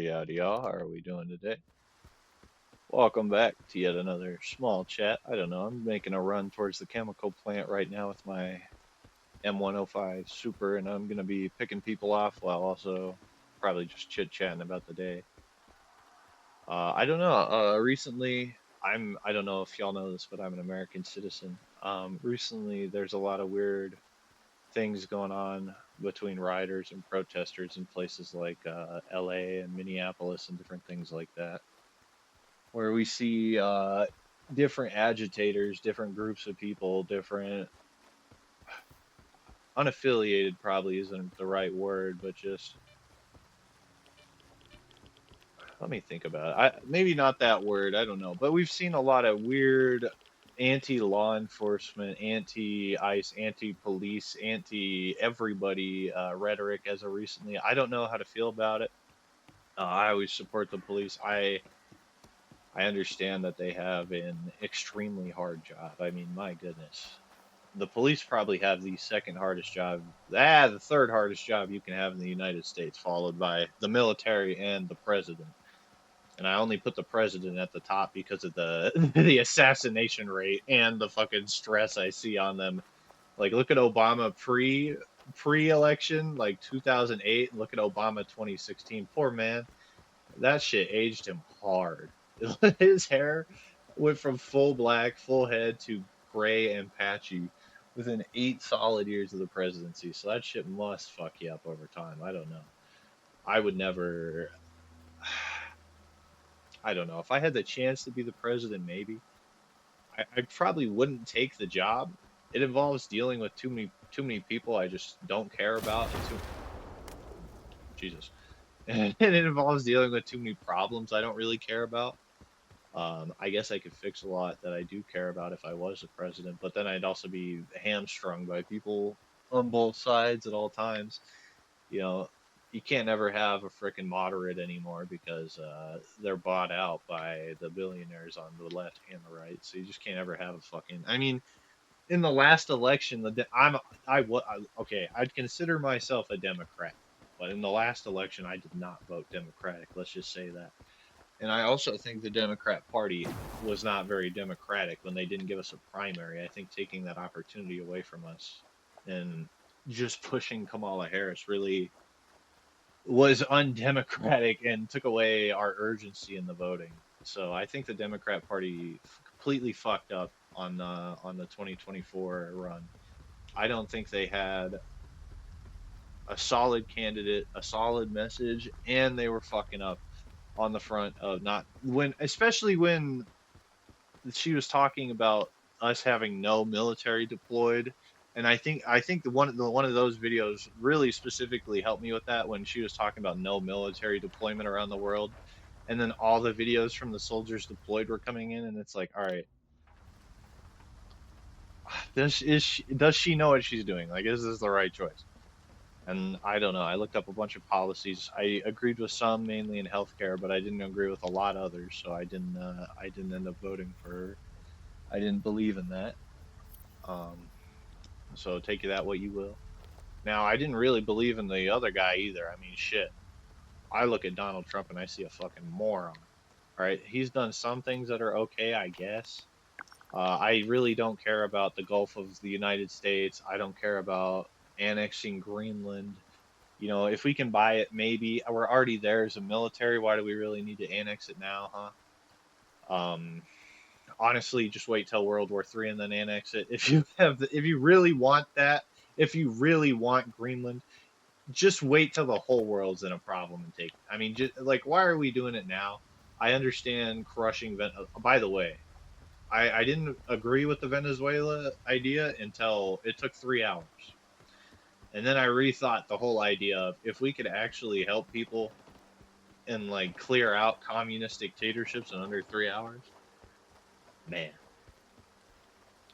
Howdy, howdy, y'all. How are we doing today? Welcome back to yet another small chat. I don't know. I'm making a run towards the chemical plant right now with my M105 Super, and I'm going to be picking people off while also probably just chit-chatting about the day. I don't know. Recently, I don't know if y'all know this, but I'm an American citizen. Recently, there's a lot of weird things going on between rioters and protesters in places like LA and Minneapolis and different things like that, where we see different agitators, different groups of people, different unaffiliated probably isn't the right word, but just let me think about it. Maybe not that word, I don't know. But we've seen a lot of weird anti-law enforcement, anti-ICE, anti-police, anti-everybody rhetoric as of recently. I don't know how to feel about it. I always support the police. I understand that they have an extremely hard job. I mean, my goodness. The police probably have the second hardest job, the third hardest job you can have in the United States, followed by the military and the president. And I only put the president at the top because of the the assassination rate and the fucking stress I see on them. Like look at Obama pre-election, like 2008, and look at Obama 2016. Poor man, that shit aged him hard. His hair went from full black, full head to gray and patchy within 8 solid years of the presidency. So that shit must fuck you up over time. I don't know. I would never. I don't know. If I had the chance to be the president, maybe I probably wouldn't take the job. It involves dealing with too many people I just don't care about, and too Jesus, and it involves dealing with too many problems I don't really care about. I guess I could fix a lot that I do care about if I was the president, but then I'd also be hamstrung by people on both sides at all times. You know, you can't ever have a freaking moderate anymore because they're bought out by the billionaires on the left and the right. So you just can't ever have a fucking. I mean, in the last election, okay. I'd consider myself a Democrat, but in the last election, I did not vote Democratic. Let's just say that. And I also think the Democrat Party was not very democratic when they didn't give us a primary. I think taking that opportunity away from us and just pushing Kamala Harris really was undemocratic and took away our urgency in the voting. So I think the Democrat Party completely fucked up on the 2024 run. I don't think they had a solid candidate, a solid message, and they were fucking up on the front of not when, especially when she was talking about us having no military deployed. And I think the one of those videos really specifically helped me with that when she was talking about no military deployment around the world, and then all the videos from the soldiers deployed were coming in, and it's like, all right, does she know what she's doing? Like, is this the right choice? And I don't know. I looked up a bunch of policies. I agreed with some, mainly in healthcare, but I didn't agree with a lot others. So I didn't end up voting for her. I didn't believe in that. Um, so take that what you will. Now I didn't really believe in the other guy either. I mean, shit. I look at Donald Trump and I see a fucking moron. All right, he's done some things that are okay, I guess. I really don't care about the Gulf of the United States. I don't care about annexing Greenland. You know, if we can buy it, maybe we're already there as a military. Why do we really need to annex it now, huh? Honestly, just wait till World War III and then annex it. If you really want that, if you really want Greenland, just wait till the whole world's in a problem and take it. I mean, just like, why are we doing it now? I understand crushing. By the way, I didn't agree with the Venezuela idea until it took 3 hours. And then I rethought the whole idea of if we could actually help people and like clear out communist dictatorships in under 3 hours, man,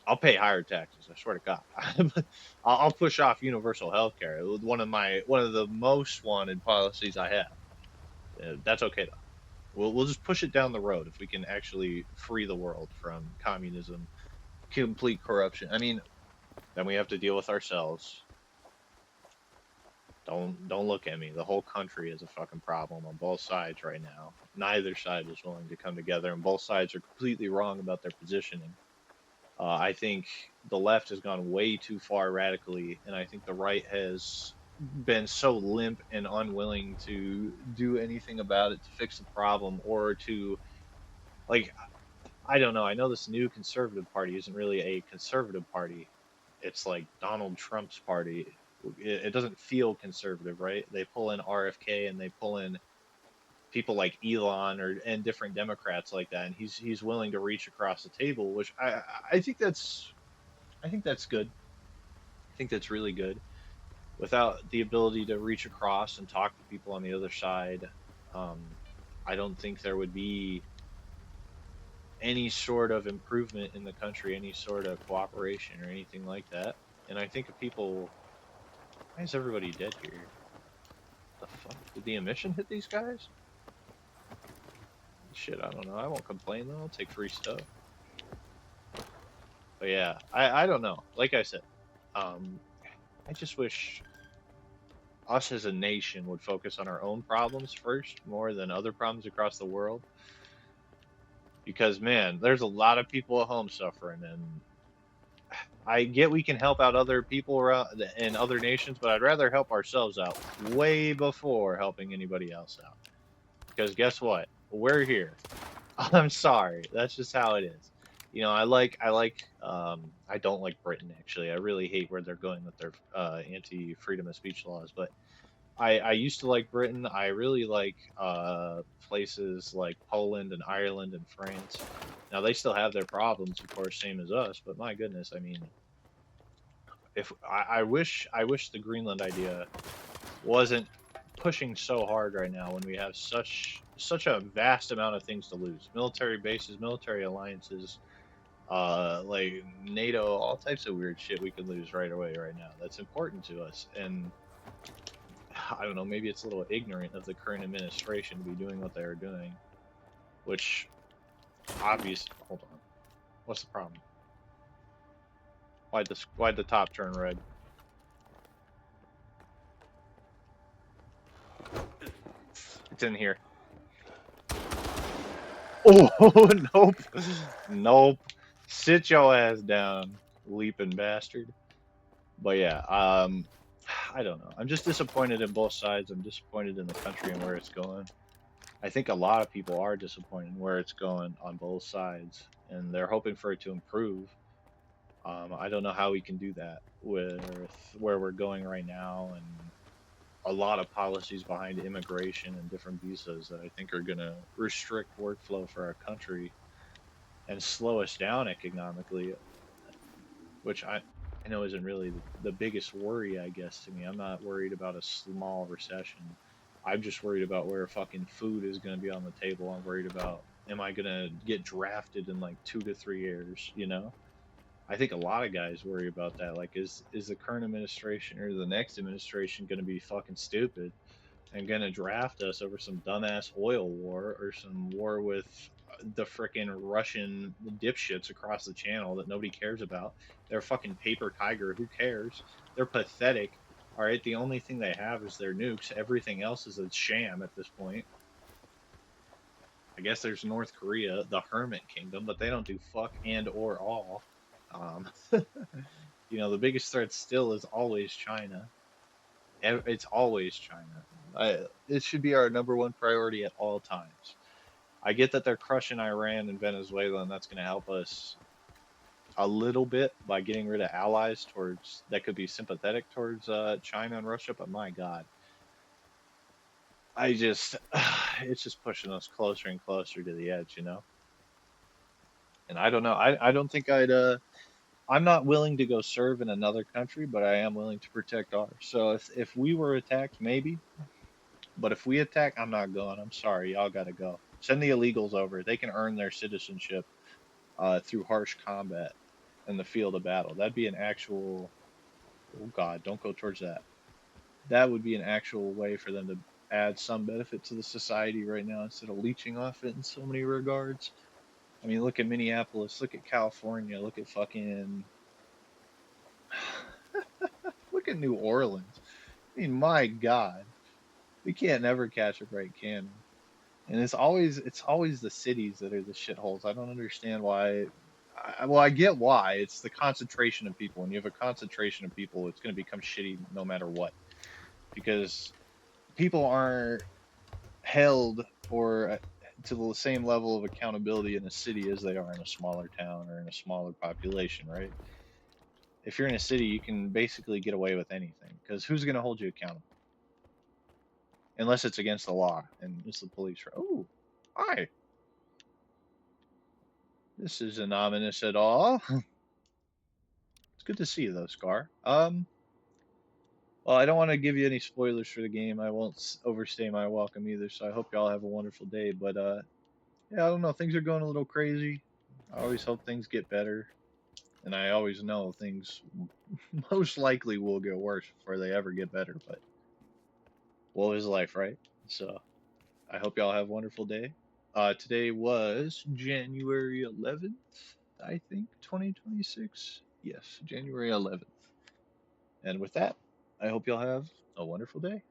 I'll pay higher taxes. I swear to God, I'll push off universal health care. One of the most wanted policies I have. That's okay though. We'll just push it down the road if we can actually free the world from communism, complete corruption. I mean, then we have to deal with ourselves. Don't look at me. The whole country is a fucking problem on both sides right now. Neither side is willing to come together, and both sides are completely wrong about their positioning. I think the left has gone way too far radically, and I think the right has been so limp and unwilling to do anything about it to fix the problem or to, like, I don't know. I know this new conservative party isn't really a conservative party. It's like Donald Trump's party. It doesn't feel conservative, right? They pull in RFK and they pull in people like Elon or and different Democrats like that, and he's willing to reach across the table, which I think that's good. I think that's really good. Without the ability to reach across and talk to people on the other side, um, I don't think there would be any sort of improvement in the country, any sort of cooperation or anything like that. And I think if people, why is everybody dead here? The fuck? Did the emission hit these guys? Shit, I don't know. I won't complain though. I'll take free stuff. But yeah, I don't know. Like I said, um, I just wish us as a nation would focus on our own problems first more than other problems across the world. Because man, there's a lot of people at home suffering, and I get we can help out other people around in other nations, but I'd rather help ourselves out way before helping anybody else out. Because guess what? We're here. I'm sorry. That's just how it is. I don't like Britain actually. I really hate where they're going with their anti-freedom of speech laws, but I used to like Britain. I really like places like Poland and Ireland and France. Now they still have their problems, of course, same as us, but my goodness, I mean, if I wish the Greenland idea wasn't pushing so hard right now when we have such a vast amount of things to lose. Military bases, military alliances, like NATO, all types of weird shit we could lose right away right now. That's important to us. And I don't know, maybe it's a little ignorant of the current administration to be doing what they are doing, which obvious. Hold on, what's the problem? Why'd the top turn red? It's in here. Oh nope, nope. Sit your ass down, leaping bastard. But yeah, I don't know. I'm just disappointed in both sides. I'm disappointed in the country and where it's going. I think a lot of people are disappointed in where it's going on both sides, and they're hoping for it to improve. I don't know how we can do that with where we're going right now, and a lot of policies behind immigration and different visas that I think are going to restrict workflow for our country and slow us down economically, which I know isn't really the biggest worry, I guess, to me. I'm not worried about a small recession. I'm just worried about where fucking food is going to be on the table. I'm worried about, am I going to get drafted in like 2 to 3 years, you know? I think a lot of guys worry about that. Like, is the current administration or the next administration going to be fucking stupid and going to draft us over some dumbass oil war or some war with the frickin' Russian dipshits across the channel that nobody cares about? They're fucking paper tiger. Who cares? They're pathetic. All right, the only thing they have is their nukes. Everything else is a sham at this point. I guess there's North Korea, the Hermit Kingdom, but they don't do fuck and or all. Um, the biggest threat still is always China. It's always China. It should be our number one priority at all times. I get that they're crushing Iran and Venezuela, and that's going to help us a little bit by getting rid of allies towards that could be sympathetic towards China and Russia. But my God, I just it's just pushing us closer and closer to the edge. And I don't know. I don't think I'm not willing to go serve in another country, but I am willing to protect ours. So if we were attacked, maybe. But if we attack, I'm not going. I'm sorry, y'all gotta go. Send the illegals over. They can earn their citizenship through harsh combat in the field of battle. That'd be an actual. Oh God, don't go towards that. That would be an actual way for them to add some benefit to the society right now instead of leeching off it in so many regards. I mean, look at Minneapolis, look at California, look at fucking, look at New Orleans. I mean, my God, we can't never catch a break, can we? And it's always the cities that are the shitholes. I don't understand why. Well, I get why. It's the concentration of people. When you have a concentration of people, it's going to become shitty no matter what. Because people aren't held or to the same level of accountability in a city as they are in a smaller town or in a smaller population, right? If you're in a city, you can basically get away with anything because who's going to hold you accountable unless it's against the law and it's the police? Oh, hi. This isn't ominous at all. It's good to see you though, Scar. Well, I don't want to give you any spoilers for the game. I won't overstay my welcome either. So I hope y'all have a wonderful day. But yeah, I don't know. Things are going a little crazy. I always hope things get better, and I always know things most likely will get worse before they ever get better. But woe is life, right? So I hope y'all have a wonderful day. Today was January 11th, I think, 2026. Yes, January 11th. And with that, I hope y'all have a wonderful day.